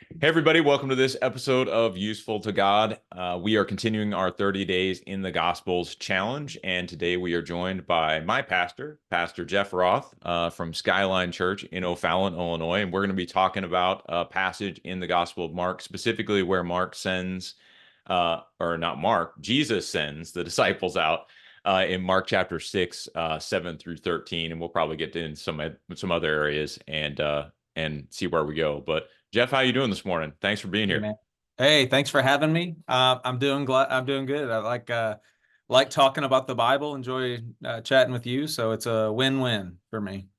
Hey, everybody, welcome to this episode of Useful to God. We are continuing our 30 Days in the Gospels challenge, and today we are joined by my pastor, Pastor Jeff Roth from Skyline Church in O'Fallon, Illinois, and we're going to be talking about a passage in the Gospel of Mark, specifically where Mark sends, or not Mark, Jesus sends the disciples out in Mark chapter 6, 7 through 13, and we'll probably get into some other areas and see where we go. But Jeff, how you doing this morning? Thanks for being Hey, here. man. Hey, thanks for having me. I'm doing good. I like talking about the Bible, enjoy chatting with you, so it's a win-win for me.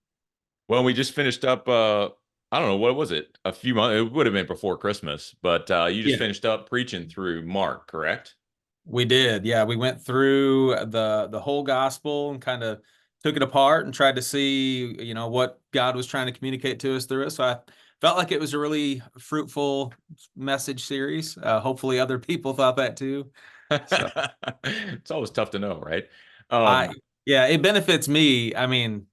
Well, we just finished up I don't know, what was it? A few months, it would have been before Christmas, but you just Yeah. finished up preaching through Mark, correct? We did. Yeah, we went through the whole gospel and kind of took it apart and tried to see, what God was trying to communicate to us through it. So I felt like it was a really fruitful message series. Hopefully other people thought that too. So It's always tough to know, right? I Um, yeah, it benefits me. I mean,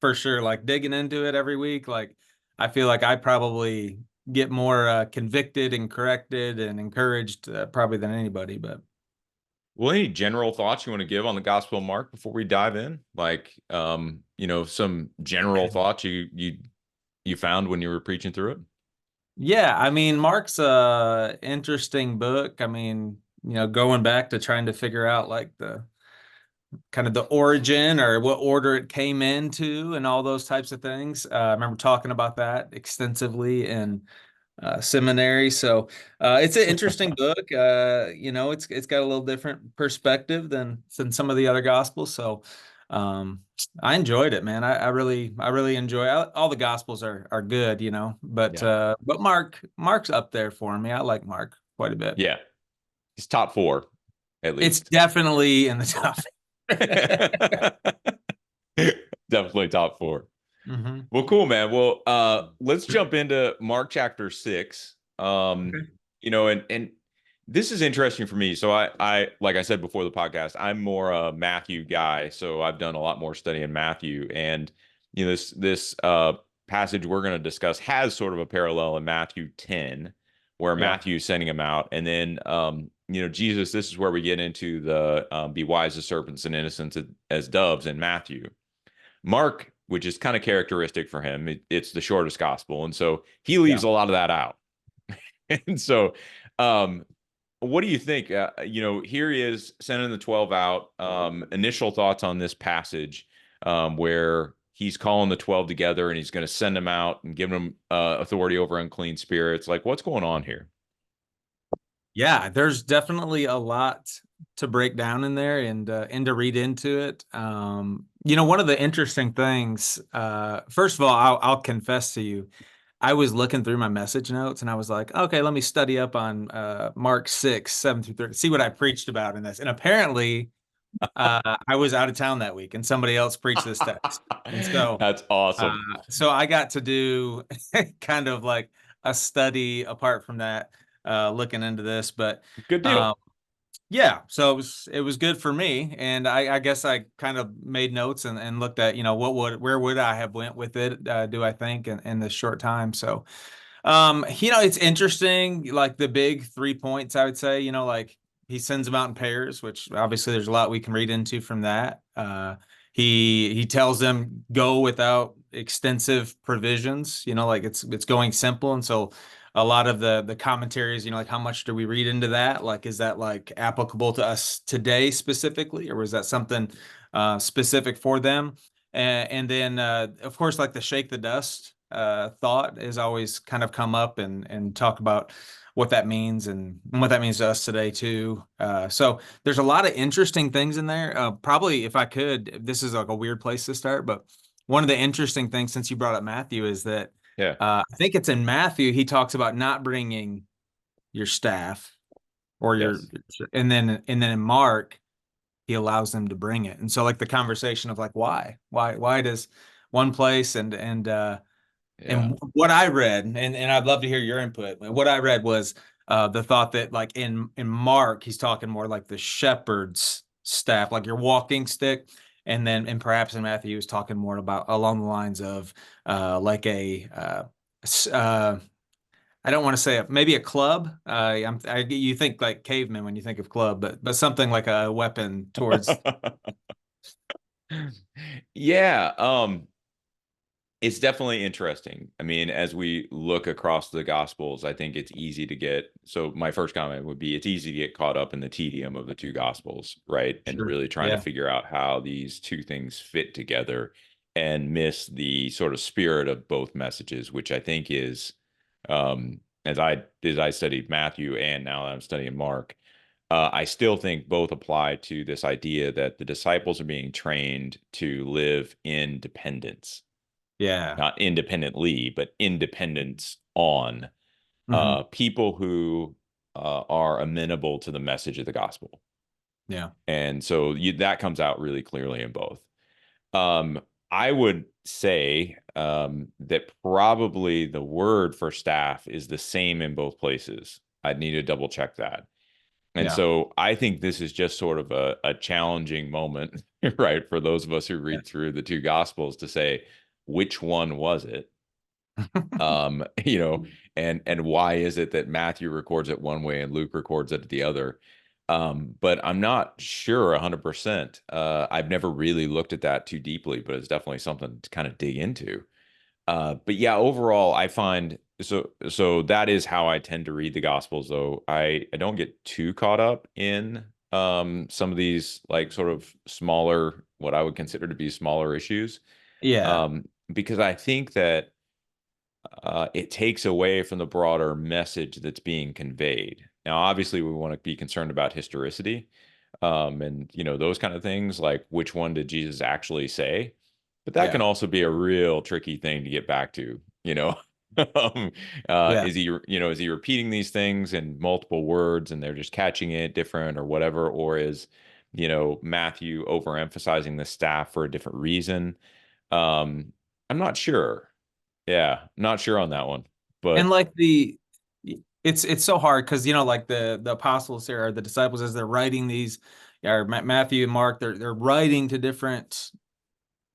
for sure, like digging into it every week, like I feel like I probably get more convicted and corrected and encouraged probably than anybody. But well, any general thoughts you want to give on the Gospel of Mark before we dive in? Like, some general thoughts you found when you were preaching through it? yeah, I mean, Mark's a interesting book. I mean, going back to trying to figure out like the kind of the origin or what order it came into and all those types of things. I remember talking about that extensively in seminary. So it's an interesting book. It's got a little different perspective than some of the other gospels. So um, I enjoyed it, man. I really enjoy all the gospels are good, Yeah. but Mark's up there for me. I like Mark quite a bit. Yeah. He's top four, at It's least. definitely in the top. Definitely top four. hmm Well, cool, man. Well, let's jump into Mark chapter 6. Okay. And this is interesting for me. So I like I said before the podcast, I'm more a Matthew guy. So I've done a lot more study in Matthew. And this passage we're going to discuss has sort of a parallel in Matthew 10, where Yeah. Matthew's sending him out. And then Jesus, this is where we get into the be wise as serpents and innocent as doves in Matthew. Mark, which is kind of characteristic for him, it's the shortest gospel, and so he Yeah. leaves a lot of that out. And so, um, what do you think? Here he is sending the 12 out. Initial thoughts on this passage, where he's calling the 12 together and he's going to send them out and give them authority over unclean spirits. Like, what's going on here? Yeah, there's definitely a lot to break down in there and to read into it. One of the interesting things, first of all, I'll confess to you, I was looking through my message notes and I was like, okay, let me study up on Mark 6, 7 through 30, see what I preached about in this. And apparently, I was out of town that week and somebody else preached this text. And so That's uh, awesome. so I got to do kind of like a study apart from that, looking into this. But Good deal. um, yeah, so it was good for me, and I guess I kind of made notes and looked at where would I have went with it? Do I think in this short time? So it's interesting. Like the big 3 points, I would say. Like he sends them out in pairs, which obviously there's a lot we can read into from that. He tells them go without extensive provisions. Like it's going simple, and so a lot of the commentaries, like how much do we read into that? Like, is that like applicable to us today specifically, or was that something specific for them? And then of course, like the shake the dust thought has always kind of come up and talk about what that means and what that means to us today too. So there's a lot of interesting things in there. Probably if I could, this is like a weird place to start, but one of the interesting things since you brought up Matthew is that Yeah. I think it's in Matthew he talks about not bringing your staff or Yes. and then in Mark he allows them to bring it. And so like the conversation of like why does one place Yeah. and what I read, and I'd love to hear your input. What I read was the thought that like in Mark, he's talking more like the shepherd's staff, like your walking stick, and perhaps in Matthew, he was talking more about along the lines of like a I don't want to say maybe a club. You think like cavemen when you think of club, but something like a weapon towards. Yeah, it's definitely interesting. I mean, as we look across the Gospels, I think it's easy to get. So my first comment would be it's easy to get caught up in the tedium of the two Gospels, right? And Sure. really trying to Yeah. figure out how these two things fit together and miss the sort of spirit of both messages, which I think is, as I studied Matthew and now that I'm studying Mark, I still think both apply to this idea that the disciples are being trained to live in dependence, Yeah. not independently, but independence on Hmm. people who are amenable to the message of the gospel. Yeah. And so that comes out really clearly in both. Um, I would say that probably the word for staff is the same in both places. I'd need to double check that. And Yeah. so I think this is just sort of a challenging moment, right, for those of us who Yeah. read through the two gospels to say, which one was it? You know, and why is it that Matthew records it one way and Luke records it the other? But I'm not sure 100%. I've never really looked at that too deeply, but it's definitely something to kind of dig into. But yeah, overall, I find so that is how I tend to read the Gospels, though. I don't get too caught up in some of these like sort of smaller, what I would consider to be smaller issues, Yeah. because I think that it takes away from the broader message that's being conveyed. Now, obviously, we want to be concerned about historicity, and those kind of things, like which one did Jesus actually say? But that can Yeah. also be a real tricky thing to get back to. Um, Yeah. is he repeating these things in multiple words and they're just catching it different or whatever, or is Matthew overemphasizing the staff for a different reason? I'm not sure. Yeah, not sure on that one. And But like it's so hard because like the apostles here or the disciples as they're writing these, or Matthew and Mark, they're writing to different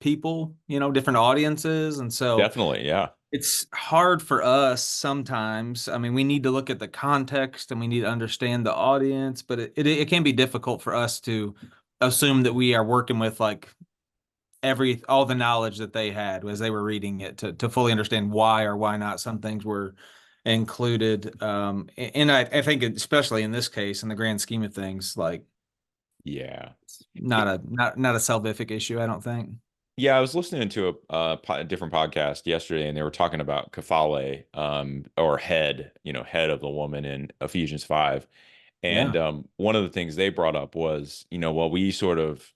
people, different audiences, and so definitely, yeah. it's hard for us sometimes. I mean, we need to look at the context and we need to understand the audience, but it can be difficult for us to assume that we are working with like all the knowledge that they had as they were reading it to fully understand why or why not some things were included. And I think especially in this case, in the grand scheme of things, like Yeah. not a salvific issue, I don't think. Yeah, I was listening to a different podcast yesterday, and they were talking about kephale, or head, head of the woman in Ephesians 5. And Yeah. one of the things they brought up was, well, we sort of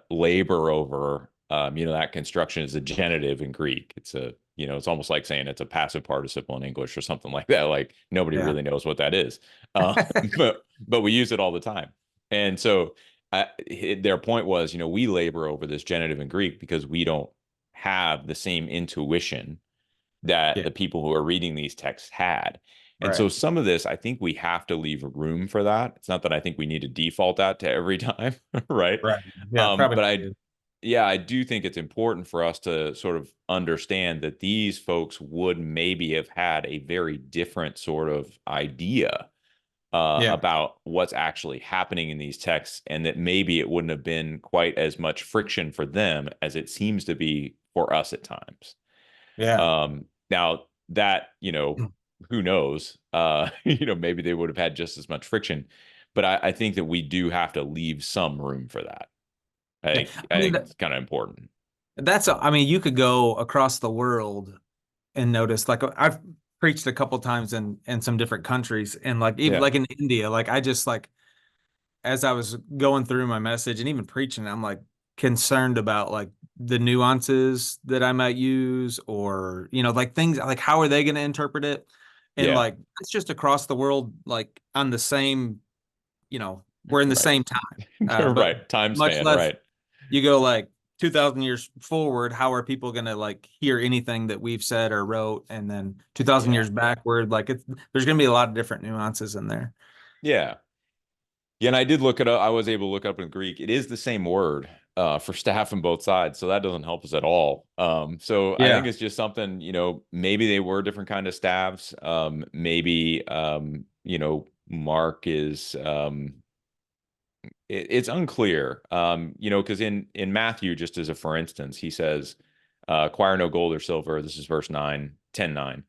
labor over, that construction is a genitive in Greek. It's almost like saying it's a passive participle in English or something like that. Like nobody Yeah. really knows what that is, but we use it all the time. And so their point was, we labor over this genitive in Greek because we don't have the same intuition that Yeah. the people who are reading these texts had. And so Right. some of this, I think we have to leave room for that. It's not that I think we need to default that to every time, right? Right. Yeah. Probably But not good. yeah, I do think it's important for us to sort of understand that these folks would maybe have had a very different sort of idea Yeah. about what's actually happening in these texts, and that maybe it wouldn't have been quite as much friction for them as it seems to be for us at times. Yeah. Now that, who knows? Maybe they would have had just as much friction, but I think that we do have to leave some room for that. I Yeah. think I I mean, think it's kind of important. I mean, you could go across the world and notice, like I've preached a couple times in some different countries, and like even Yeah. like in India, like I just like as I was going through my message and even preaching, I'm like concerned about like the nuances that I might use, or like things like how are they going to interpret it, and Yeah. like it's just across the world, like on the same, we're in the Right. same time, but Right. Time much span. less Right. you go like 2000 years forward, how are people going to like hear anything that we've said or wrote, and then 2000 Yeah. years backward, like there's going to be a lot of different nuances in there. Yeah. Yeah. And I did look it up. I was able to look up in Greek. It is the same word. for staff on both sides. So that doesn't help us at all. So I think Yeah. it's just something, maybe they were different kind of staffs. Maybe, Mark is, it's unclear, because in Matthew, just as a for instance, he says, acquire no gold or silver. This is verse 9, 10:9.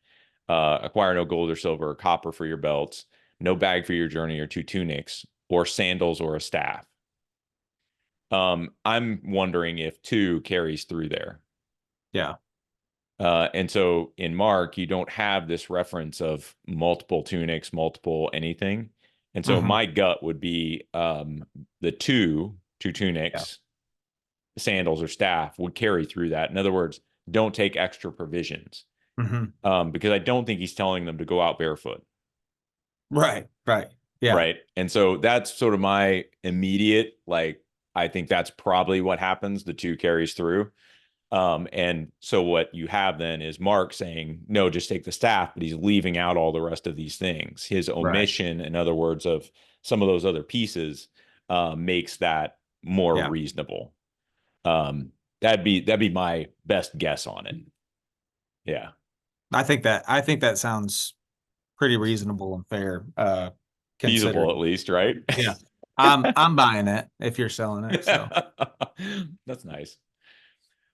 Acquire no gold or silver or copper for your belts, no bag for your journey or two tunics or sandals or a staff. I'm wondering if two carries through there. Yeah. And so in Mark, you don't have this reference of multiple tunics, multiple anything. And so Hmm. my gut would be the two Yeah. tunics, sandals or staff would carry through that. In other words, don't take extra provisions, Hmm. because I don't think he's telling them to go out barefoot. Right. Right. Yeah. Right. And so that's sort of my immediate, like, I think that's probably what happens. The two carries through. And so what you have then is Mark saying, no, just take the staff, but he's leaving out all the rest of these things. His Right. omission, in other words, of some of those other pieces, makes that more Yeah. reasonable. That'd be my best guess on it. Yeah. I think that sounds pretty reasonable and fair, Feasible considering. at least, right? Yeah. I'm buying it if you're selling it. So That's nice.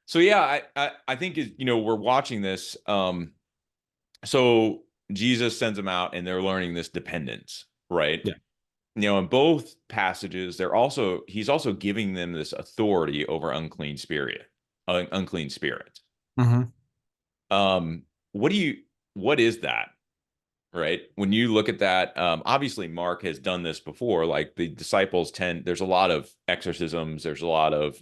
So yeah, I think we're watching this. So Jesus sends them out and they're learning this dependence, right? yeah. In both passages, he's also giving them this authority over unclean spirits. Hmm. Um, what do you, what is that, right? When you look at that, obviously Mark has done this before. Like the disciples there's a lot of exorcisms, there's a lot of,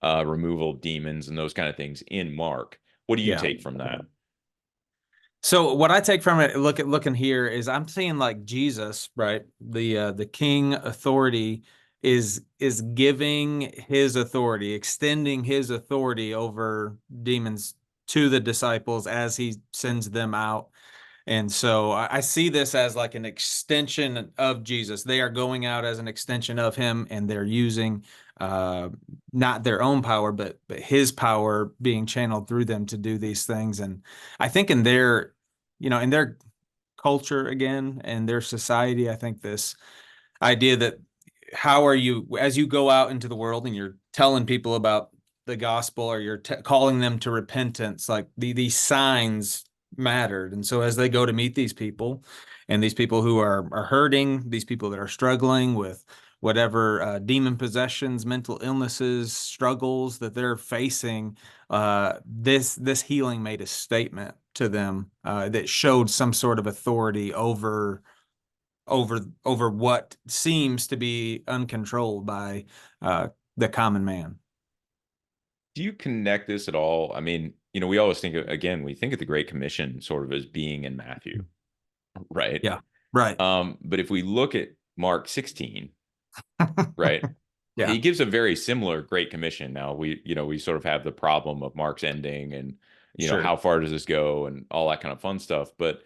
removal of demons and those kind of things in Mark. What do you Yeah. take from that? So what I take from it, looking here, is I'm seeing like Jesus, right? The king authority is giving his authority, extending his authority over demons to the disciples as he sends them out. And so I see this as like an extension of Jesus. They are going out as an extension of him, and they're using uh, not their own power, but his power being channeled through them to do these things. And I think in their culture again, and their society, I think this idea that how are you, as you go out into the world and you're telling people about the gospel, or you're calling them to repentance, like these signs mattered. And so as they go to meet these people, and these people who are hurting, these people that are struggling with whatever demon possessions, mental illnesses, struggles that they're facing, this healing made a statement to them that showed some sort of authority over what seems to be uncontrolled by the common man. Do you connect this at all? I mean, we always again, we think of the Great Commission sort of as being in Matthew, right? Yeah. Right. But if we look at Mark 16, right, Yeah. he gives a very similar Great Commission. Now we sort of have the problem of Mark's ending and, Sure. how far does this go and all that kind of fun stuff. But,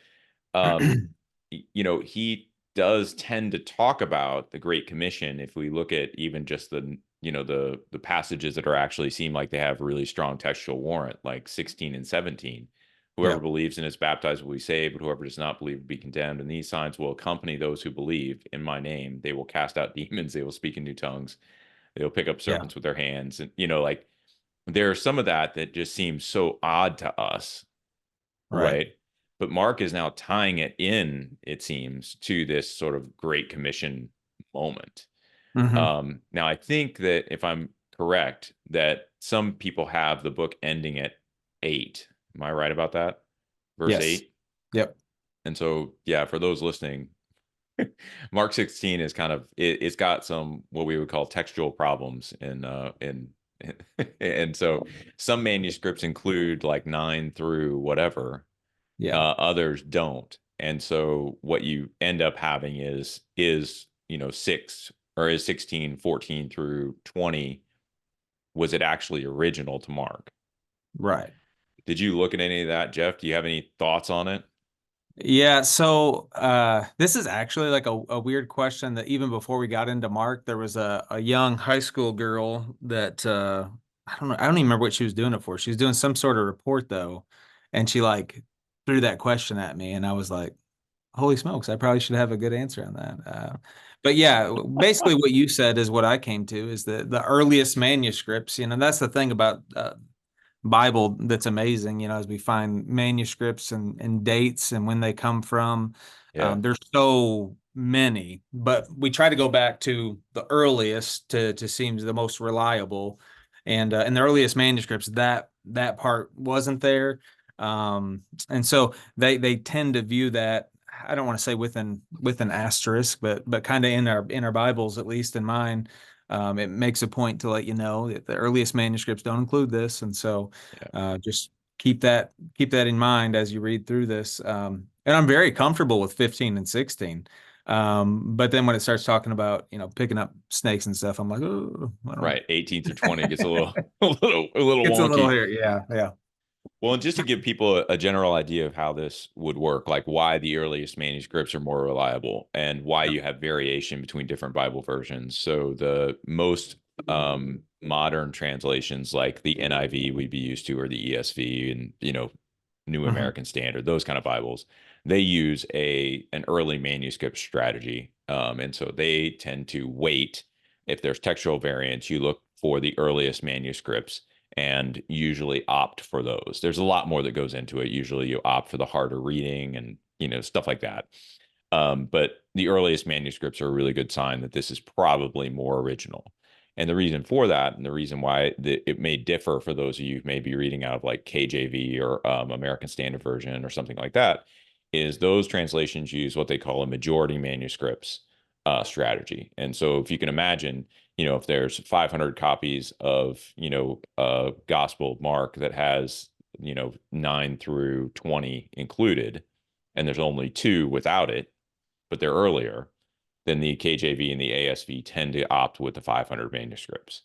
um, he does tend to talk about the Great Commission. If we look at even just the passages that are actually seem like they have really strong textual warrant, like 16 and 17. Whoever Yeah. believes and is baptized will be saved, but whoever does not believe will be condemned. And these signs will accompany those who believe in my name. They will cast out demons. They will speak in new tongues. They will pick up Yeah. serpents with their hands. And, like there's some of that just seems so odd to us, Right. right? But Mark is now tying it in, it seems, to this sort of Great Commission moment. Hmm. Now, I think that if I'm correct, that some people have the book ending at 8. Am I right about that? Verse Yes. 8. Yep. And so, yeah, for those listening, Mark 16 is kind of it's got some what we would call textual problems in and so some manuscripts include like 9 through whatever, Yeah. others don't. And so what you end up having is 6 or is 16, 14 through 20, was it actually original to Mark? Right. Did you look at any of that, Jeff? Do you have any thoughts on it? Yeah, so this is actually like a weird question that even before we got into Mark, there was a young high school girl that I don't even remember what she was doing it for. She was doing some sort of report though, and she like threw that question at me, and I was like, holy smokes, I probably should have a good answer on that. But yeah, basically what you said is what I came to is the earliest manuscripts, that's the thing about Bible that's amazing, as we find manuscripts and dates and when they come from. Yeah. There's so many, but we try to go back to the earliest to seem the most reliable. And in the earliest manuscripts, that part wasn't there. And so they tend to view that. I don't want to say with an asterisk, but kind of in our Bibles, at least in mine, it makes a point to let you know that the earliest manuscripts don't include this, and so Yeah. just keep that in mind as you read through this. And I'm very comfortable with 15 and 16. But then when it starts talking about picking up snakes and stuff, I'm like, oh, I don't. Right. 18 through 20 gets a little a little It's a little wonky. here, yeah, yeah, Well, and just to give people a general idea of how this would work, like why the earliest manuscripts are more reliable and why yeah. you have variation between different Bible versions. So the most modern translations, like the NIV we'd be used to, or the ESV, and New Mhm. American Standard, those kind of Bibles, they use an early manuscript strategy, and so they tend to wait. If there's textual variants, you look for the earliest manuscripts and usually opt for those. There's a lot more that goes into it. Usually you opt for the harder reading and stuff like that. But the earliest manuscripts are a really good sign that this is probably more original. And the reason for that, and the reason why it may differ for those of you who may be reading out of like KJV or American Standard Version or something like that, is those translations use what they call a majority manuscripts strategy. And so if you can imagine, if there's 500 copies of, Gospel of Mark that has, 9 through 20 included, and there's only two without it, but they're earlier, then the KJV and the ASV tend to opt with the 500 manuscripts.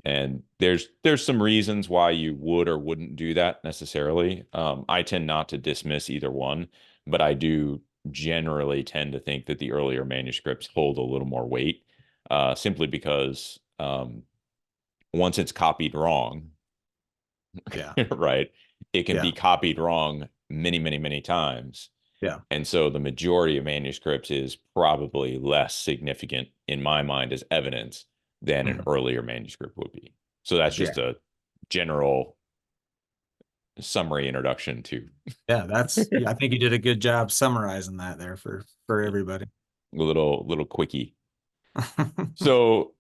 And there's some reasons why you would or wouldn't do that necessarily. I tend not to dismiss either one, but I do generally tend to think that the earlier manuscripts hold a little more weight, simply because once it's copied wrong, Yeah, right, it can yeah, be copied wrong many, many, many times. yeah. And so the majority of manuscripts is probably less significant in my mind as evidence than an Mhm. earlier manuscript would be. So that's Yeah, just a general summary introduction to yeah. Yeah, I think you did a good job summarizing that there for a everybody. little quickie. So,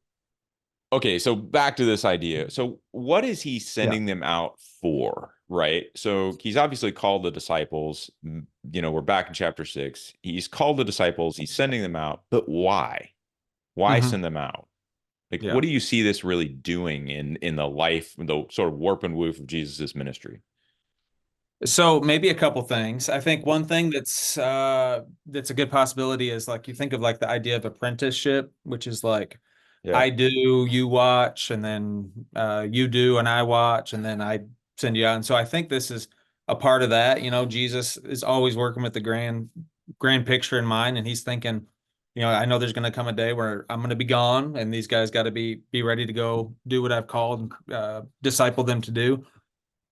okay, so back to this idea. So what is he Yeah. sending them out for, right? So he's obviously called the disciples. We're back in chapter 6. He's called the disciples, he's sending them out, but why? Why Hmm. send them out? Like, Yeah. what do you see this really doing in the life, the sort of warp and woof of Jesus's ministry? So maybe a couple things. I think one thing that's a good possibility is like you think of like the idea of apprenticeship, which is like Yeah, I do, you watch, and then you do and I watch, and then I send you out. And so I think this is a part of that. Jesus is always working with the grand picture in mind, and he's thinking, I know there's going to come a day where I'm going to be gone, and these guys got to be ready to go do what I've called and disciple them to do.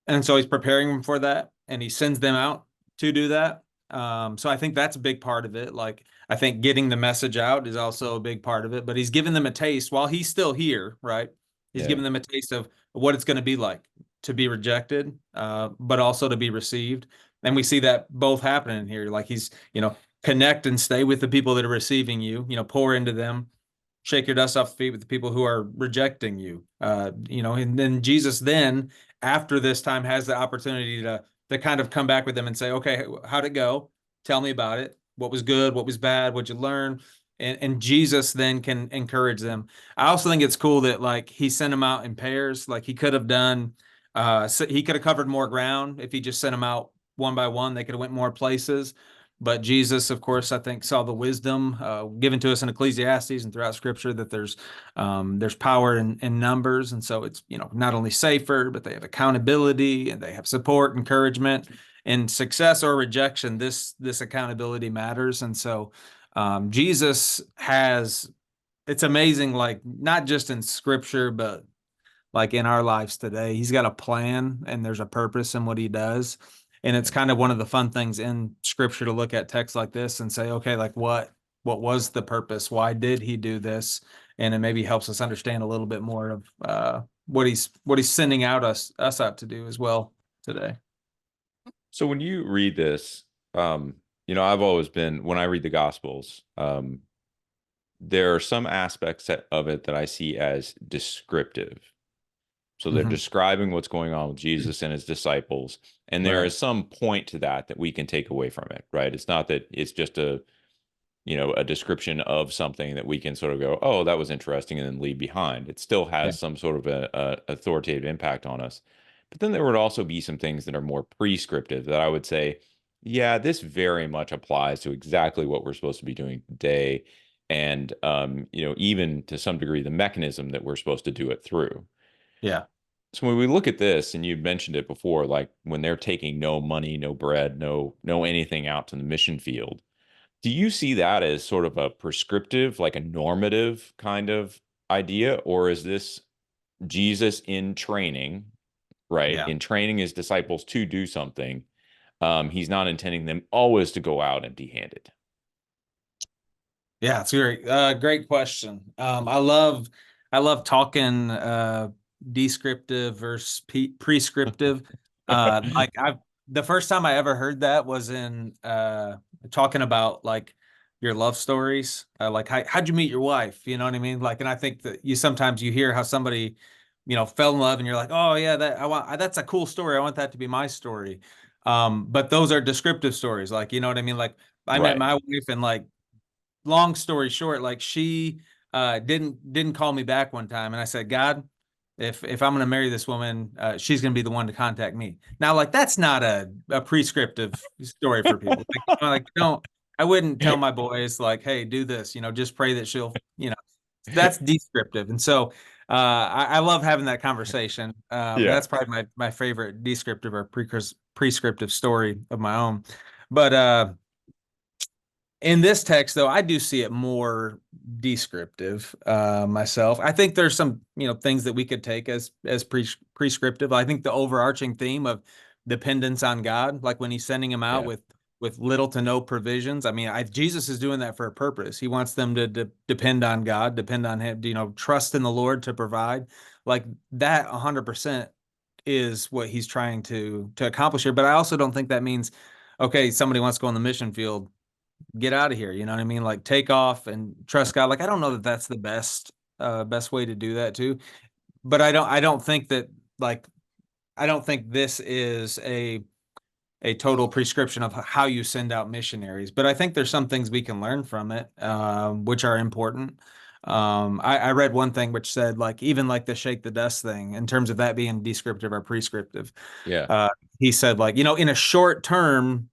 And so he's preparing them for that, and he sends them out to do that. So I think that's a big part of it. Like I think getting the message out is also a big part of it. But he's giving them a taste while he's still here, right? He's yeah, giving them a taste of what it's going to be like to be rejected, but also to be received. And we see that both happening here. Like he's, connect and stay with the people that are receiving you. Pour into them, shake your dust off the feet with the people who are rejecting you. And then Jesus then after this time has the opportunity to kind of come back with them and say, okay, how'd it go? Tell me about it. What was good? What was bad? What'd you learn? And Jesus then can encourage them. I also think it's cool that like he sent them out in pairs. Like he could have done, so he could have covered more ground if he just sent them out one by one. They could have went more places. But Jesus, of course, I think saw the wisdom given to us in Ecclesiastes and throughout Scripture that there's power in numbers, and so it's not only safer, but they have accountability and they have support, encouragement, in success or rejection, this accountability matters. And so Jesus has, it's amazing, like not just in scripture, but like in our lives today, he's got a plan and there's a purpose in what he does. And it's kind of one of the fun things in scripture to look at texts like this and say, okay, like what was the purpose? Why did he do this? And it maybe helps us understand a little bit more of what he's sending out us out to do as well today. So when you read this, I've always been, when I read the Gospels, there are some aspects of it that I see as descriptive. So they're Mhm. describing what's going on with Jesus and his disciples, and there Right. is some point to that we can take away from it, right? It's not that it's just a description of something that we can sort of go, oh, that was interesting, and then leave behind. It still Yeah. has some sort of a authoritative impact on us. But then there would also be some things that are more prescriptive that I would say, yeah, this very much applies to exactly what we're supposed to be doing today. And even to some degree, the mechanism that we're supposed to do it through. Yeah. So when we look at this, and you mentioned it before, like when they're taking no money, no bread, no anything out to the mission field, do you see that as sort of a prescriptive, like a normative kind of idea, or is this Jesus in training, right? Yeah. In training his disciples to do something, he's not intending them always to go out empty-handed. Yeah, it's great. Great question. I love talking descriptive versus prescriptive. Like the first time I ever heard that was in talking about like your love stories. Like how'd you meet your wife? You know what I mean? Like, and I think that you sometimes you hear how somebody, fell in love and you're like, oh yeah, that's a cool story. I want that to be my story. But those are descriptive stories. Like, you know what I mean? Like I met Right. my wife and like long story short, like she didn't call me back one time, and I said, God, if I'm gonna marry this woman, she's gonna be the one to contact me. Now, like that's not a prescriptive story for people. Like don't I wouldn't tell my boys like, hey, do this. Just pray that she'll. That's descriptive, and so I love having that conversation. Yeah. That's probably my favorite descriptive or prescriptive story of my own. But in this text, though, I do see it more descriptive myself. I think there's some, things that we could take as prescriptive. I think the overarching theme of dependence on God, like when he's sending them out Yeah. with little to no provisions. I mean, Jesus is doing that for a purpose. He wants them to depend on God, depend on him, trust in the Lord to provide. Like that 100% is what he's trying to accomplish here. But I also don't think that means, okay, somebody wants to go on the mission field, get out of here. You know what I mean? Like take off and trust God. Like I don't know that that's the best way to do that too. But I don't think that like I don't think this is a total prescription of how you send out missionaries. But I think there's some things we can learn from it, which are important. I read one thing which said like even like the shake the dust thing in terms of that being descriptive or prescriptive. Yeah. Uh, he said like in a short term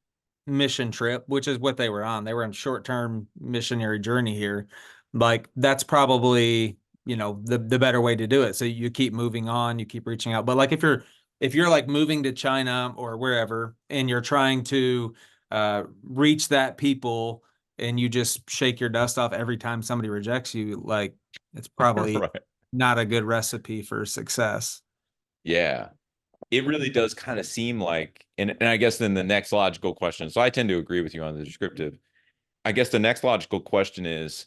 mission trip, which is what they were on. They were on short term missionary journey here. Like that's probably the better way to do it. So you keep moving on, you keep reaching out. But like if you're like moving to China or wherever and you're trying to reach that people and you just shake your dust off every time somebody rejects you, like it's probably Right. not a good recipe for success. Yeah. It really does kind of seem like, and I guess then the next logical question. So I tend to agree with you on the descriptive. I guess the next logical question is,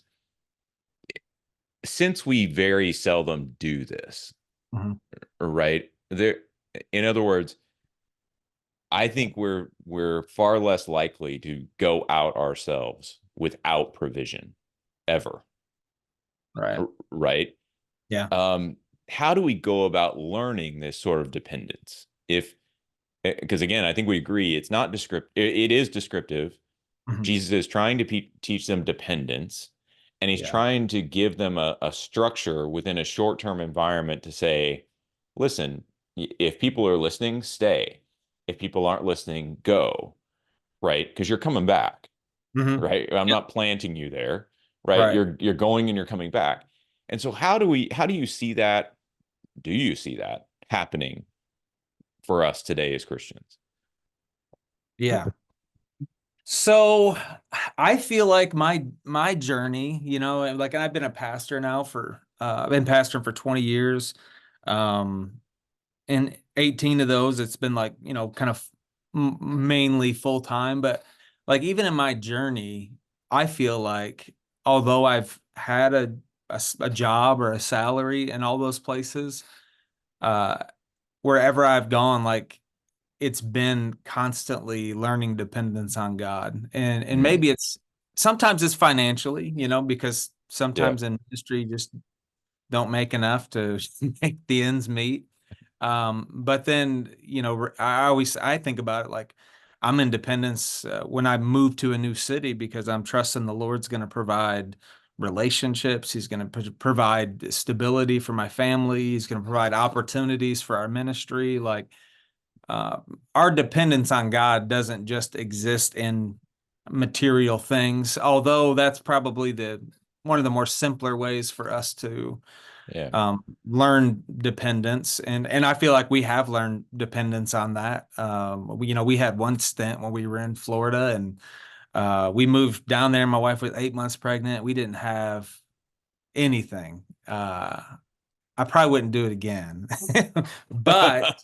since we very seldom do this, Mhm. right? In other words, I think we're far less likely to go out ourselves without provision ever, Right. right? Yeah. Um, how do we go about learning this sort of dependence? Because again, I think we agree it's not descriptive. It is descriptive. Mhm. Jesus is trying to teach them dependence, and he's Yeah. trying to give them a structure within a short-term environment to say, listen, if people are listening, stay. If people aren't listening, go, right? Because you're coming back, Mhm. right? I'm Yep. not planting you there, right? Right. You're going and you're coming back. And so how do you see that? Do you see that happening for us today as Christians? Yeah. So I feel like my journey, and like I've been a pastor now for I've been pastoring for 20 years. Um and 18 of those it's been like, kind of mainly full time, but like even in my journey, I feel like although I've had a job or a salary in all those places, uh wherever I've gone, like it's been constantly learning dependence on God. And Mm, maybe sometimes it's financially, because yeah. sometimes in ministry just don't make enough to make the ends meet. But then, I think about it like I'm in dependence when I move to a new city because I'm trusting the Lord's going to provide relationships. He's going to provide stability for my family. He's going to provide opportunities for our ministry. Like, uh, our dependence on God doesn't just exist in material things, although that's probably the one of the more simpler ways for us to Yeah. learn dependence. And I feel like we have learned dependence on that. We had one stint when we were in Florida, and we moved down there. My wife was 8 months pregnant. We didn't have anything. I probably wouldn't do it again, but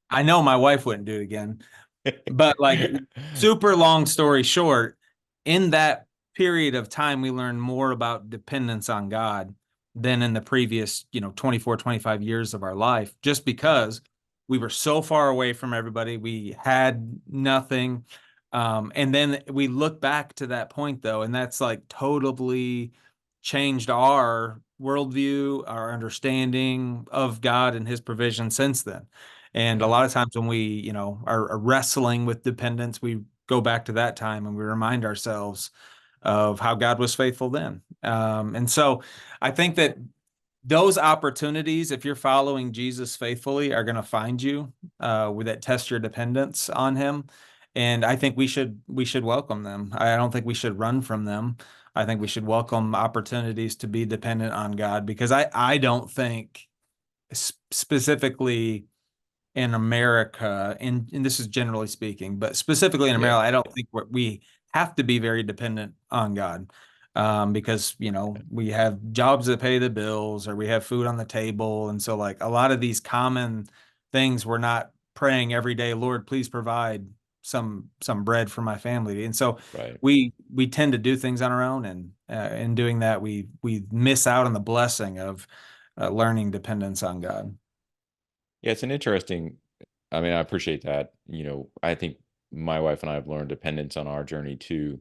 I know my wife wouldn't do it again. But like super long story short, in that period of time, we learned more about dependence on God than in the previous, 24, 25 years of our life, just because we were so far away from everybody. We had nothing. And then we look back to that point though, and that's like totally changed our worldview, our understanding of God and his provision since then. And a Yeah. lot of times when we, are wrestling with dependence, we go back to that time and we remind ourselves of how God was faithful then. And so I think that those opportunities, if you're following Jesus faithfully, are going to find you with that test your dependence on him. And I think we should welcome them. I don't think we should run from them. I think we should welcome opportunities to be dependent on God because I don't think specifically in America, and this is generally speaking, but specifically in Yeah. America, I don't think we have to be very dependent on God, because we have jobs that pay the bills, or we have food on the table, and so like a lot of these common things, we're not praying every day, Lord, please provide some bread for my family, and so Right. we tend to do things on our own, and in doing that, we miss out on the blessing of learning dependence on God. Yeah, it's an interesting, I mean, I appreciate that. I think my wife and I have learned dependence on our journey too.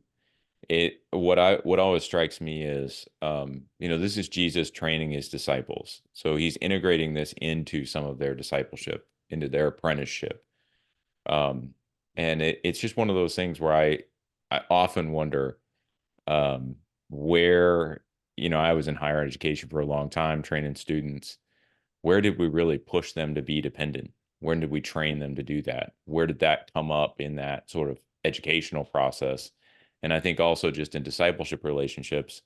What always strikes me is this is Jesus training his disciples. So he's integrating this into some of their discipleship, into their apprenticeship. Um, and it's just one of those things where I often wonder um where, I was in higher education for a long time training students. Where did we really push them to be dependent? When did we train them to do that? Where did that come up in that sort of educational process? And I think also just in discipleship relationships,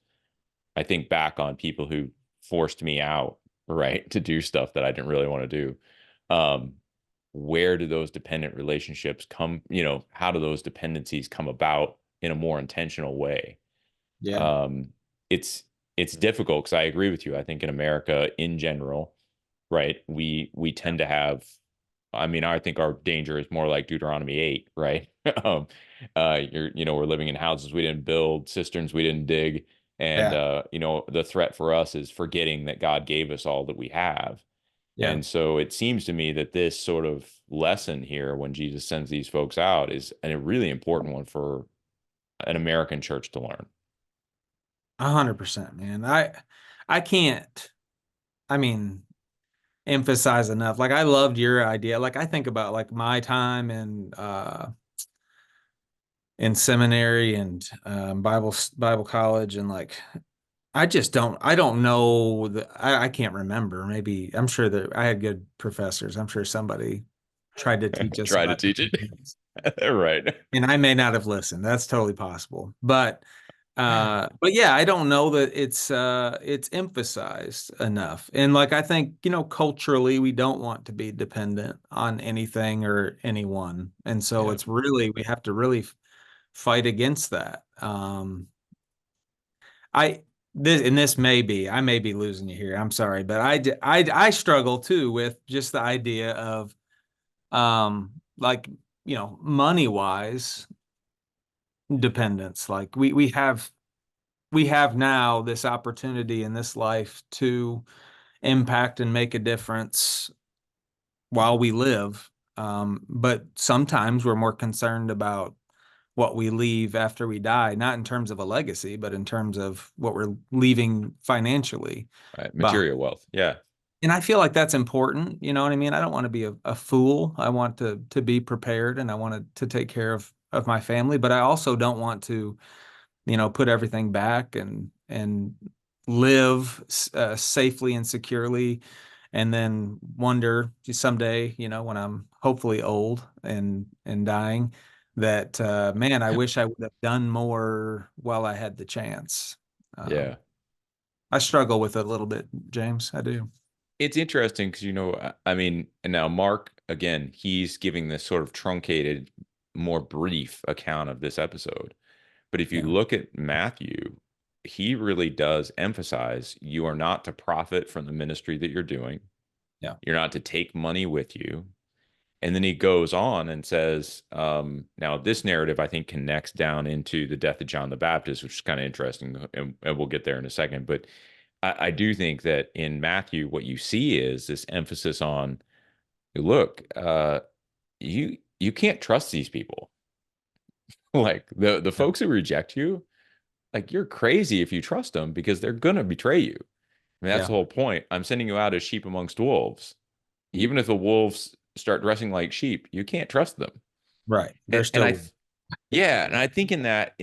I think back on people who forced me out, right, to do stuff that I didn't really want to do. Um, where do those dependent relationships come? How do those dependencies come about in a more intentional way? Yeah. Um, it's it's difficult because I agree with you. I think in America in general, right, we tend to have. I mean, I think our danger is more like Deuteronomy 8, right? um, we're living in houses we didn't build, cisterns we didn't dig, and Yeah. the threat for us is forgetting that God gave us all that we have. Yeah. And so it seems to me that this sort of lesson here, when Jesus sends these folks out, is a really important one for an American church to learn. 100%, man. I can't, I mean, emphasize enough. Like I loved your idea. Like I think about like my time in seminary and Bible college, and like I don't know that I can't remember. Maybe I'm sure that I had good professors. I'm sure somebody tried to teach us Try to about teach it. dependence. Right. And I may not have listened. That's totally possible. But But yeah, I don't know that it's emphasized enough. And like I think, culturally we don't want to be dependent on anything or anyone. And so Yeah. it's really we have to really fight against that. I this may be I may be losing you here. I'm sorry, but I struggle too with just the idea of like, money wise dependence. Like we have now this opportunity in this life to impact and make a difference while we live. But sometimes we're more concerned about what we leave after we die, not in terms of a legacy, but in terms of what we're leaving financially Right. behind. Material wealth. Yeah. And I feel like that's important. You know what I mean? I don't want to be a fool. I want to be prepared, and I want to take care of my family, but I also don't want to put everything back and live safely and securely, and then wonder someday, when I'm hopefully old and dying, that man, I wish I would have done more while I had the chance. Yeah. I struggle with it a little bit, James. I do. It's interesting because, I mean, and now Mark, again, he's giving this sort of truncated, more brief account of this episode. But if you Yeah. look at Matthew, he really does emphasize you are not to profit from the ministry that you're doing. Yeah. You're not to take money with you. And then he goes on and says, now this narrative, I think, connects down into the death of John the Baptist, which is kind of interesting. And we'll get there in a second. But I do think that in Matthew, what you see is this emphasis on, look, you can't trust these people. Like the Yeah. folks who reject you, like you're crazy if you trust them because they're gonna betray you. I mean, that's Yeah. the whole point. I'm sending you out as sheep amongst wolves. Even if the wolves start dressing like sheep, you can't trust them. Right. They're And still. yeah, and I think in that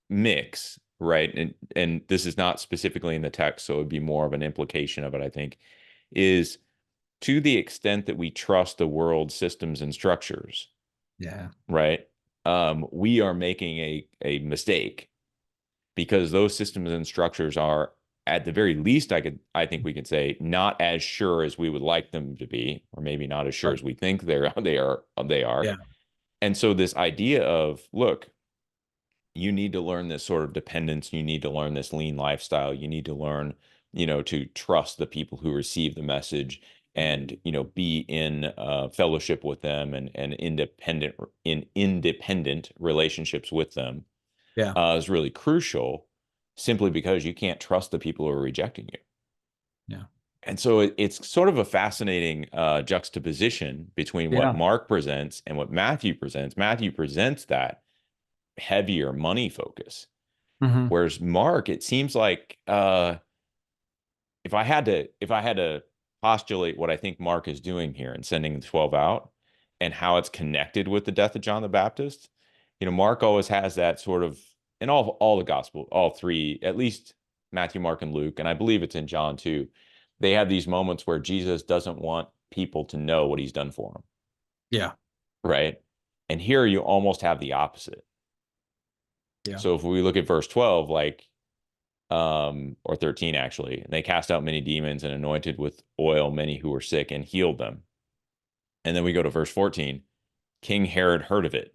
mix, right? And this is not specifically in the text, so it'd be more of an implication of it, I think, is to the extent that we trust the world systems and structures, Yeah. right? We are making a mistake because those systems and structures are, at the very least, I think we could say, not as sure as we would like them to be, or maybe not as sure Right. as we think they are. Yeah. And so this idea of, look, you need to learn this sort of dependence, you need to learn this lean lifestyle, you need to learn, to trust the people who receive the message, and be in fellowship with them, and independent relationships with them, Yeah. is really crucial, simply because you can't trust the people who are rejecting you. Yeah. And so it's sort of a fascinating juxtaposition between what Yeah. Mark presents and what Matthew presents. Matthew presents that heavier money focus, Hmm. whereas Mark, it seems like, if I had to postulate what I think Mark is doing here and sending the 12 out, and how it's connected with the death of John the Baptist, Mark always has that sort of, in all the gospel, all three, at least Matthew, Mark, and Luke, and I believe it's in John too. They have these moments where Jesus doesn't want people to know what he's done for them, Yeah. right? And here you almost have the opposite. Yeah. So if we look at verse 12, like, or 13 actually, and they cast out many demons and anointed with oil many who were sick and healed them. And then we go to verse 14. King Herod heard of it.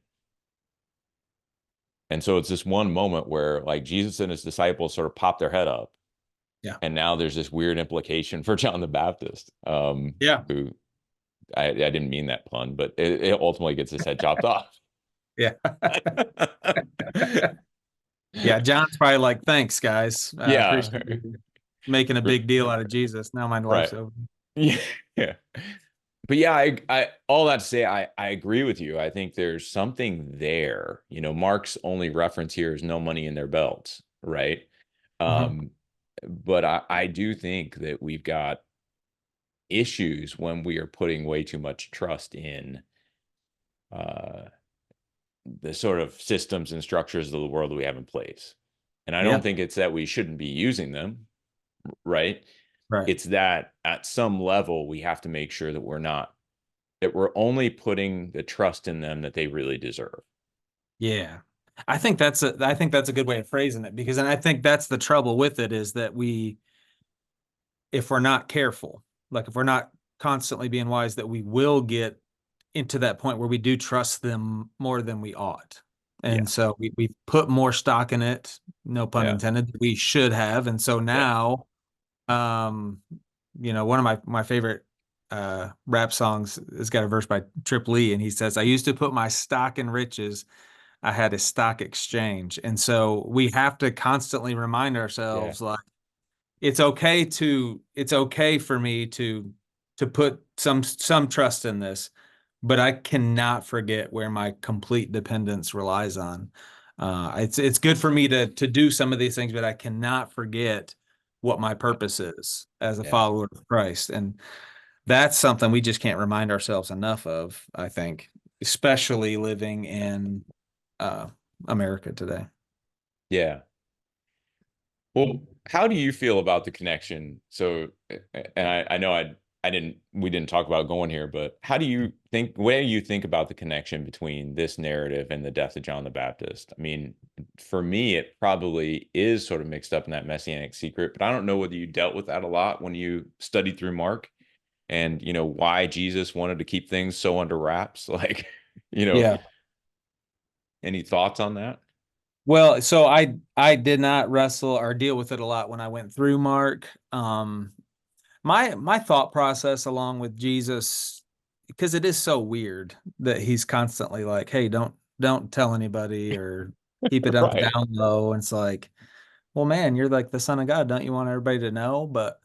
And so it's this one moment where, like, Jesus and his disciples sort of pop their head up. Yeah. And now there's this weird implication for John the Baptist, Yeah. who, I didn't mean that pun, but it ultimately gets his head chopped off. Yeah. Yeah. John's probably like, thanks, guys. I Yeah. appreciate you making a big deal out of Jesus. Now my life's Right. over. Yeah. Yeah. But yeah, I all that to say, I agree with you. I think there's something there. Mark's only reference here is no money in their belts, right? Hmm. Um, but I do think that we've got issues when we are putting way too much trust in uh, the sort of systems and structures of the world that we have in place. And I don't Yeah. think it's that we shouldn't be using them, right? Right. It's that at some level we have to make sure that we're only putting the trust in them that they really deserve. Yeah. I think that's a good way of phrasing it, because, and I think that's the trouble with it, is that if we're not careful, like if we're not constantly being wise, that we will get into that point where we do trust them more than we ought. Yeah. And so we put more stock in it, no pun Yeah. intended, we should have. And so Yeah. now, um, one of my favorite rap songs has got a verse by Trip Lee, and he says, I used to put my stock in riches. I had a stock exchange. And so we have to constantly remind Yeah. ourselves, like, it's okay for me to put some trust in this, but I cannot forget where my complete dependence relies on. It's good for me to do some of these things, but I cannot forget what my Yeah. purpose is as a Yeah. follower of Christ. And that's something we just can't remind ourselves enough of, I think, especially living in uh, America today. Yeah. Well, how do you feel about the connection? So, and I know we didn't talk about going here, but what do you think about the connection between this narrative and the death of John the Baptist? I mean, for me, it probably is sort of mixed up in that messianic secret, but I don't know whether you dealt with that a lot when you studied through Mark, and, why Jesus wanted to keep things so under wraps. Like, you know, Yeah. any thoughts on that? Well, so I did not wrestle or deal with it a lot when I went through Mark. My thought process along with Jesus, because it is so weird that he's constantly like, "Hey, don't tell anybody, or keep it on the Right. down low." And it's like, well, man, you're like the Son of God. Don't you want everybody to know? But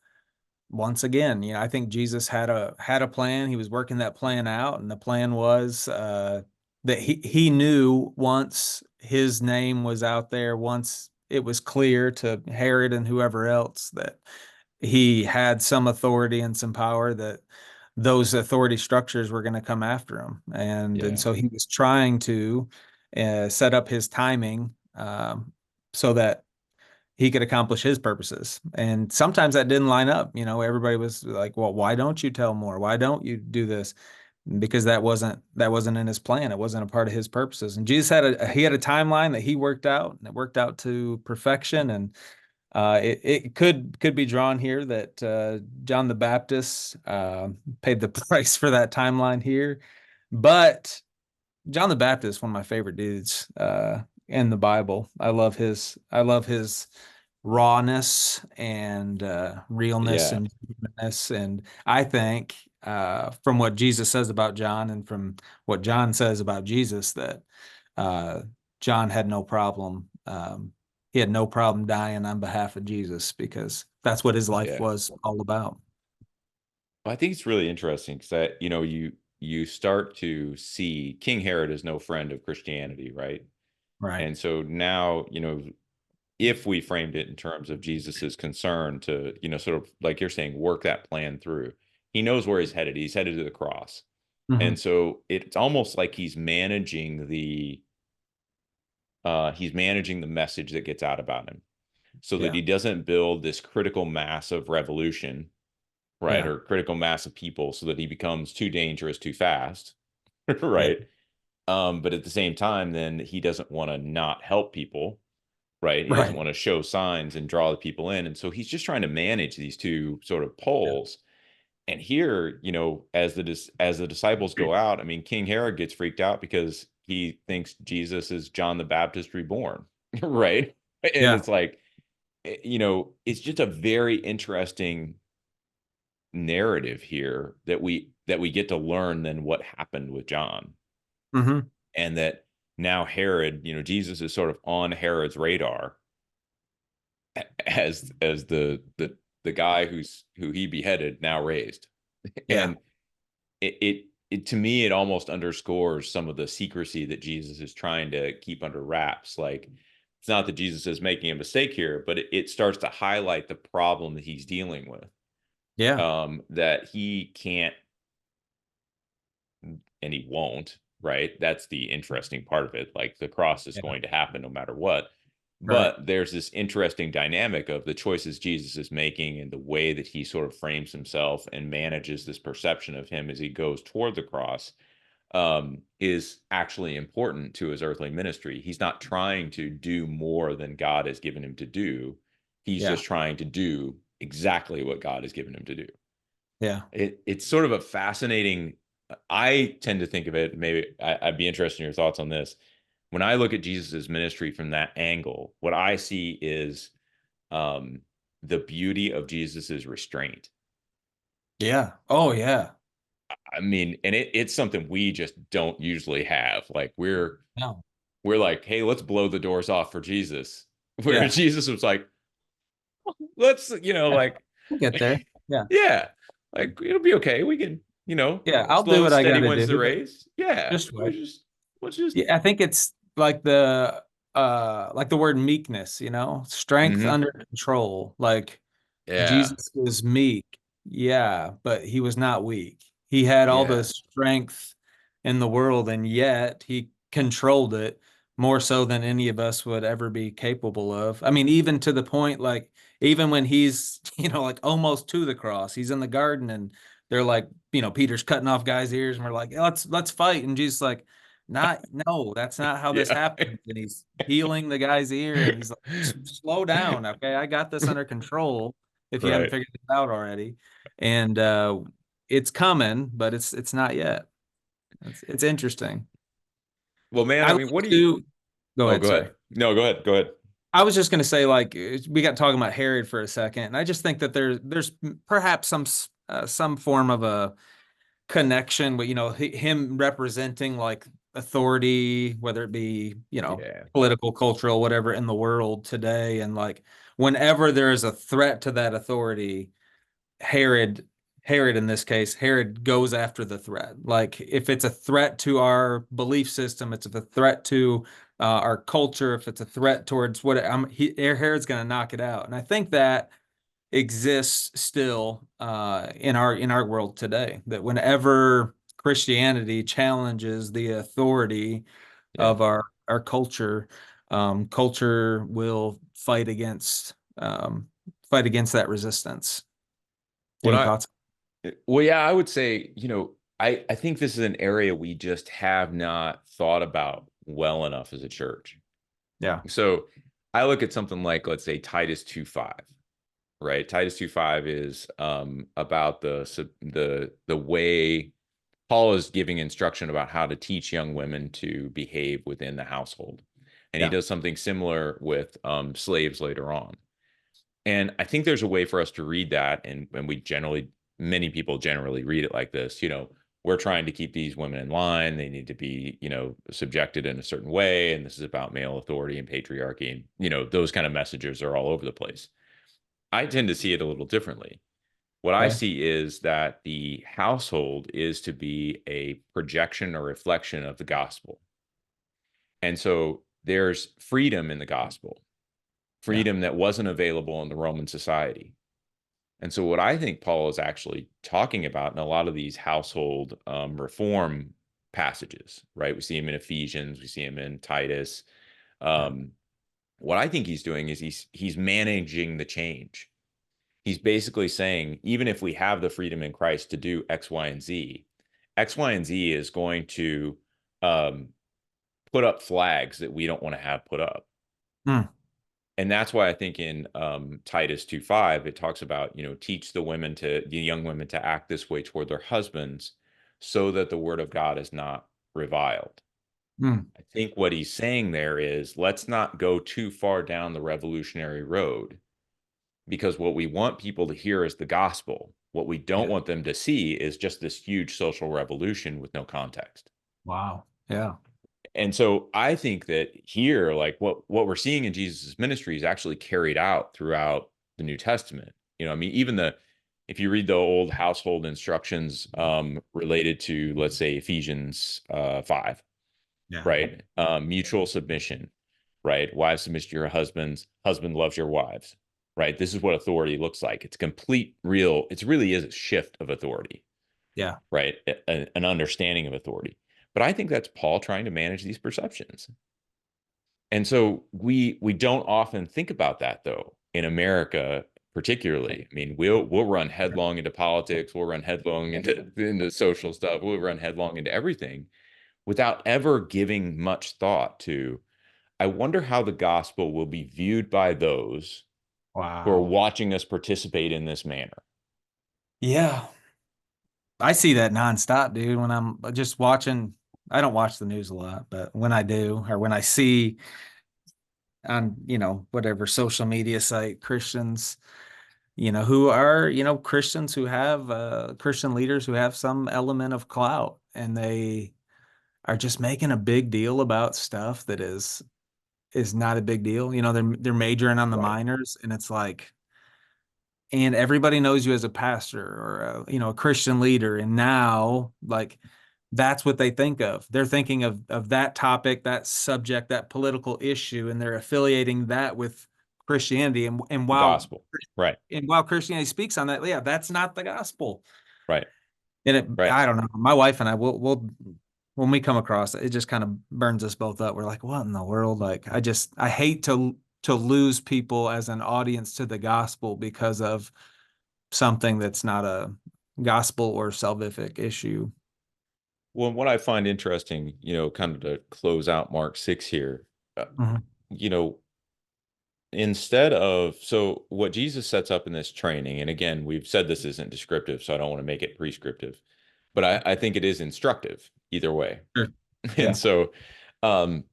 once again, I think Jesus had a plan. He was working that plan out, and the plan was that he knew once his name was out there, once it was clear to Herod and whoever else that he had some authority and some power, that those authority structures were going to come after him, and Yeah. so he was trying to set up his timing, so that he could accomplish his purposes. And sometimes that didn't line up. Everybody was like, well, why don't you tell more? Why don't you do this? Because that wasn't in his plan. It wasn't a part of his purposes. And Jesus had a timeline that he worked out, and it worked out to perfection. And it could be drawn here that John the Baptist paid the price for that timeline here. But John the Baptist, one of my favorite dudes in the Bible. I love his rawness and realness Yeah. and humanness. And I think from what Jesus says about John, and from what John says about Jesus, that uh, John had no problem. He had no problem dying on behalf of Jesus, because that's what his life Yeah. was all about. Well, I think it's really interesting because that, you start to see King Herod is no friend of Christianity, right? Right. And so now, if we framed it in terms of Jesus's concern to, sort of like you're saying, work that plan through, he knows where he's headed. He's headed to the cross. And Hmm. so it's almost like he's managing the message that gets out about him, so that Yeah. he doesn't build this critical mass of revolution, right? Yeah. Or critical mass of people, so that he becomes too dangerous too fast. Yeah. Right. But at the same time, then he doesn't want to not help people, right? He doesn't Right. want to show signs and draw the people in. And so he's just trying to manage these two sort of Yeah. poles. And here, as the disciples go out, I mean, King Herod gets freaked out because he thinks Jesus is John the Baptist reborn, right? And Yeah. it's like, it's just a very interesting narrative here that we get to learn then what happened with John, Hmm. and that now Herod, Jesus is sort of on Herod's radar as the guy who he beheaded, now raised. Yeah. And it to me, it almost underscores some of the secrecy that Jesus is trying to keep under wraps. Like, it's not that Jesus is making a mistake here, but it starts to highlight the problem that he's dealing with. Yeah. That he can't, and he won't, right? That's the interesting part of it. Like, the cross is Yeah. going to happen no matter what. Right. But there's this interesting dynamic of the choices Jesus is making and the way that he sort of frames himself and manages this perception of him as he goes toward the cross. is actually important to his earthly ministry. He's not trying to do more than God has given him to do. He's Yeah. just trying to do exactly what God has given him to do. Yeah. It's sort of a fascinating. I tend to think of it. Maybe I'd be interested in your thoughts on this. When I look at Jesus's ministry from that angle, what I see is um, the beauty of Jesus's restraint. Yeah. Oh yeah. I mean, and it's something we just don't usually have. Like No. we're like, hey, let's blow the doors off for Jesus. Where Yeah. Jesus was like, let's, Yeah. We'll get there. Yeah. yeah, like it'll be okay. We can, Yeah. I'll do slow and what I steady got to wins the do. race. Yeah, Just we wait. just let's just. Yeah, I think it's like the word meekness, strength Hmm. under control. Like Yeah, Jesus was meek, yeah, but he was not weak. He had all the yeah, strength in the world, and yet he controlled it more so than any of us would ever be capable of. I mean, even to the point, like, even when he's, like almost to the cross, he's in the garden and they're like, Peter's cutting off guys' ears, and we're like, let's fight. And Jesus like, not, no, that's not how this yeah. happens. And he's healing the guy's ear, and he's like, slow down, okay, I got this under control if you haven't Right. figured it out already. And it's coming, but it's not yet. It's interesting. Well, man, I I like mean, what do you? to go Oh, ahead, go sorry. ahead. No, go ahead. Go ahead. I was just going to say, like, we got talking about Herod for a second, and I just think that there's perhaps some form of a connection with him representing like authority, whether it be Yeah, political, cultural, whatever in the world today, and like whenever there is a threat to that authority, Herod, Herod in this case, Herod goes after the threat. Like if it's a threat to our belief system, it's a threat to our culture, if it's a threat towards Herod's going to knock it out. And I think that exists still in our world today. That whenever Christianity challenges the authority yeah. of our culture, culture will fight against that resistance. What Any I thoughts? Well, yeah, I would say, I think this is an area we just have not thought about well enough as a church. Yeah. So I look at something like, let's say, Titus 2:5, right? Titus 2:5 is about the way Paul is giving instruction about how to teach young women to behave within the household. And he Yeah. does something similar with slaves later on. And I think there's a way for us to read that, and many people generally read it like this. We're trying to keep these women in line. They need to be, subjected in a certain way, and this is about male authority and patriarchy, and those kind of messages are all over the place. I tend to see it a little differently. What I Okay. see is that the household is to be a projection or reflection of the gospel. And so there's freedom in the gospel, Yeah. freedom that wasn't available in the Roman society. And so, what I think Paul is actually talking about in a lot of these household reform passages, right? We see him in Ephesians, we see him in Titus. Yeah. Um, what I think he's doing is he's managing the change. He's basically saying, even if we have the freedom in Christ to do X, Y, and Z, X, Y, and Z is going to um, put up flags that we don't want to have put up. Hmm. And that's why I think in Titus 2:5 it talks about, teach the young women to act this way toward their husbands so that the word of God is not reviled. Hmm. I think what he's saying there is, let's not go too far down the revolutionary road, because what we want people to hear is the gospel. What we don't Yeah. want them to see is just this huge social revolution with no context. Wow. Yeah. And so I think that here, like what we're seeing in Jesus' ministry is actually carried out throughout the New Testament. I mean, if you read the old household instructions related to, let's say, Ephesians 5, Yeah. right? Mutual submission, right? Wives submit to your husbands, husband loves your wives, right? This is what authority looks like. It's it really is a shift of authority, Yeah. right? An understanding of authority. But I think that's Paul trying to manage these perceptions. And so we don't often think about that, though, in America, particularly. I mean, we'll run headlong into politics, we'll run headlong into social stuff, we'll run headlong into everything without ever giving much thought to, I wonder how the gospel will be viewed by those who are Wow. watching us participate in this manner. Yeah. I see that nonstop, dude. When I'm just watching, I don't watch the news a lot, but when I do, or when I see on, whatever social media site, Christians, who are, Christians who have Christian leaders who have some element of clout, and they are just making a big deal about stuff that is not a big deal. They're majoring on the Right. minors, and it's like, and everybody knows you as a pastor or a Christian leader, and now like that's what they think of. They're thinking of that topic, that subject, that political issue, and they're affiliating that with Christianity. And The gospel. Right. while Christianity speaks on that, yeah, that's not the gospel. Right. And Right. I don't know. My wife and I will when we come across it, it just kind of burns us both up. We're like, what in the world? Like, I hate to lose people as an audience to the gospel because of something that's not a gospel or salvific issue. Well, what I find interesting, kind of to close out Mark 6 here, uh, Mhm. you know, instead of, so what Jesus sets up in this training, and again, we've said this isn't descriptive, so I don't want to make it prescriptive, but I think it is instructive either way. Sure. And Yeah. so um,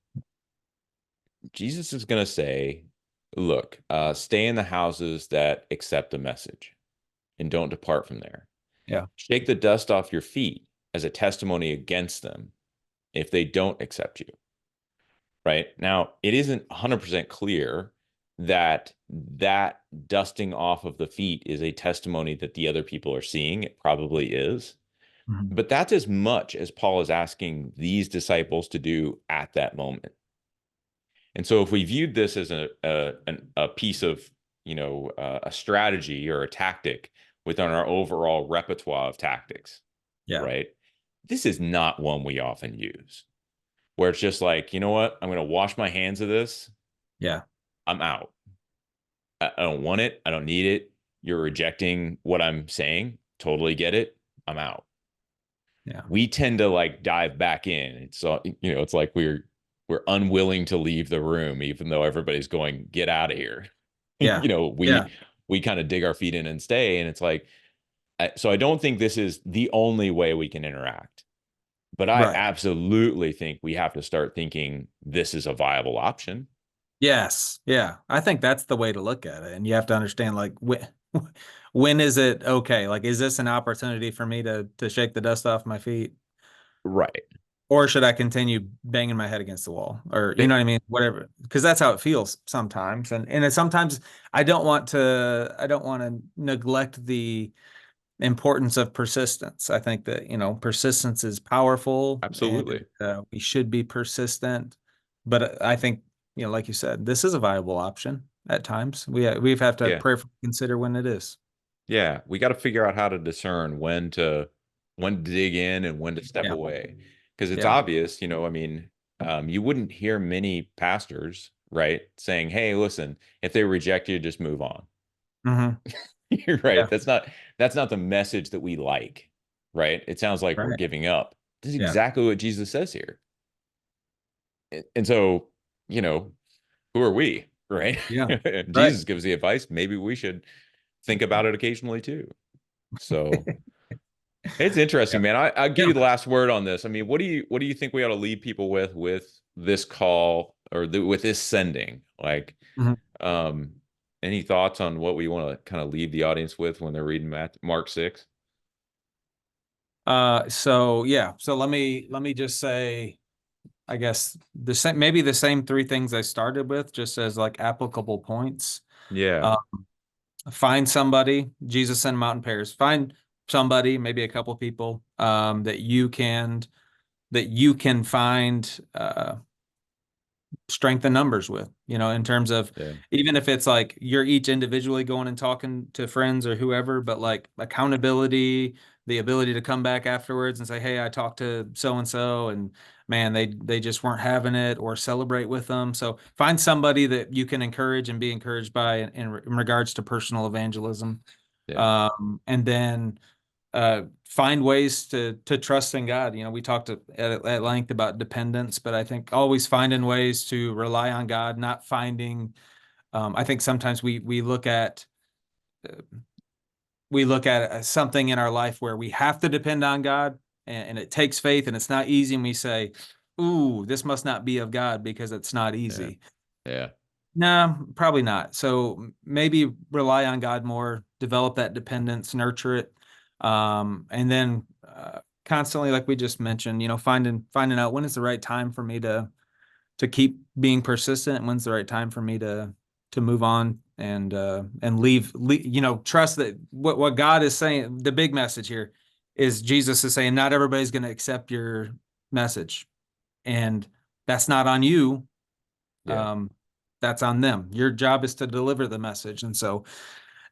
Jesus is going to say, look, stay in the houses that accept the message and don't depart from there. Yeah. Shake the dust off your feet as a testimony against them if they don't accept you. Right now, it isn't 100% clear that that dusting off of the feet is a testimony that the other people are seeing. It probably is. Mhm. But that's as much as Paul is asking these disciples to do at that moment. And so if we viewed this as a piece of, a strategy or a tactic within our overall repertoire of tactics, Yeah. right? This is not one we often use, where it's just like, you know what? I'm going to wash my hands of this. Yeah. I'm out. I don't want it. I don't need it. You're rejecting what I'm saying. Totally get it. I'm out. Yeah. We tend to like dive back in. It's like we're unwilling to leave the room, even though everybody's going, get out of here. Yeah. Yeah. We kind of dig our feet in and stay. And it's like, so I don't think this is the only way we can interact. But I Right. absolutely think we have to start thinking this is a viable option. Yes. Yeah. I think that's the way to look at it. And you have to understand like when is it okay? Like, is this an opportunity for me to shake the dust off my feet? Right. Or should I continue banging my head against the wall? Or you know It, what I mean? Whatever. Because that's how it feels sometimes. And sometimes I don't want to neglect the importance of persistence. I think that, persistence is powerful and Absolutely. we should be persistent. But I think, like you said, this is a viable option at times. We've have to Yeah. prayerfully consider when it is. Yeah. We got to figure out how to discern when to dig in and when to step Yeah. away. Because it's Yeah. obvious, I mean, you wouldn't hear many pastors, right, saying, hey, listen, if they reject you, just move on. Hmm. You're Yeah. right. That's not the message that we like, right? It sounds like we're Right. giving up. This is Yeah. exactly what Jesus says here. And so, you know, who are we, right? Yeah. Right. Jesus gives the advice. Maybe we should think about it occasionally too. So it's Yeah. interesting, man. I'll give Yeah. you the last word on this. I mean, what do you think we ought to leave people with this call or with this sending? Like, Mhm. um, any thoughts on what we want to kind of leave the audience with when they're reading Mark 6? So yeah. So let me just say, I guess maybe the same three things I started with, just as like applicable points. Yeah, Uh, Find somebody, Jesus and mountain pairs. Find somebody, maybe a couple people, that you can find strength in numbers with, in terms of, yeah, even if it's like you're each individually going and talking to friends or whoever, but like accountability, the ability to come back afterwards and say, hey, I talked to so and so, and man, they just weren't having it, or celebrate with them. So find somebody that you can encourage and be encouraged by in regards to personal evangelism. Yeah. And then find ways to trust in God. We talked at length about dependence, but I think always finding ways to rely on God, not finding. I think sometimes we look at something in our life where we have to depend on God, and it takes faith, and it's not easy, and we say, "Ooh, this must not be of God because it's not Yeah. easy." Yeah. No, probably not. So maybe rely on God more, develop that dependence, nurture it, and then constantly, like we just mentioned, finding out when is the right time for me to keep being persistent, and when's the right time for me to move on and leave. Trust that what God is saying. The big message here is Jesus is saying not everybody's going to accept your message, and that's not on you. Yeah. That's on them. Your job is to deliver the message. And so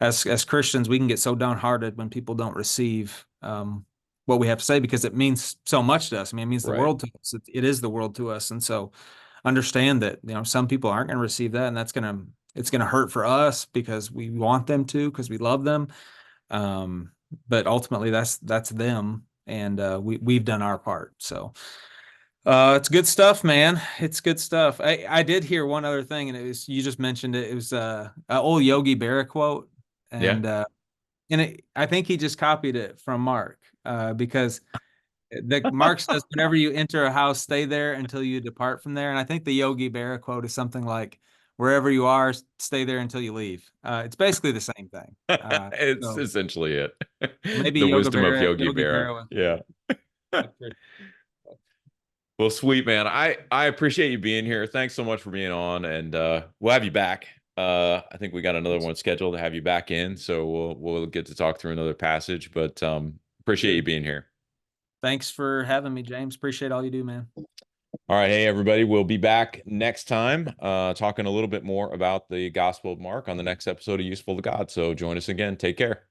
as Christians, we can get so downhearted when people don't receive what we have to say, because it means so much to us. I mean, it means the Right. world to us. It is the world to us. And so understand that, some people aren't going to receive that, and it's going to hurt for us because we want them to, because we love them. But ultimately that's them. And we've done our part. So it's good stuff, man. It's good stuff. I did hear one other thing, and you just mentioned it. It was an old Yogi Berra quote, Yeah. and I think he just copied it from Mark, because the Mark says, "Whenever you enter a house, stay there until you depart from there." And I think the Yogi Berra quote is something like, "Wherever you are, stay there until you leave." It's basically the same thing. It's So essentially it. maybe The wisdom of Yogi Yogi Berra. Berra was Yeah. a Christian. Well, sweet man. I appreciate you being here. Thanks so much for being on, and we'll have you back. I think we got another one scheduled to have you back in, so we'll get to talk through another passage. But appreciate you Good. being here. Thanks for having me, James. Appreciate all you do, man. All right, hey everybody, we'll be back next time, talking a little bit more about the Gospel of Mark on the next episode of Useful to God. So join us again. Take care.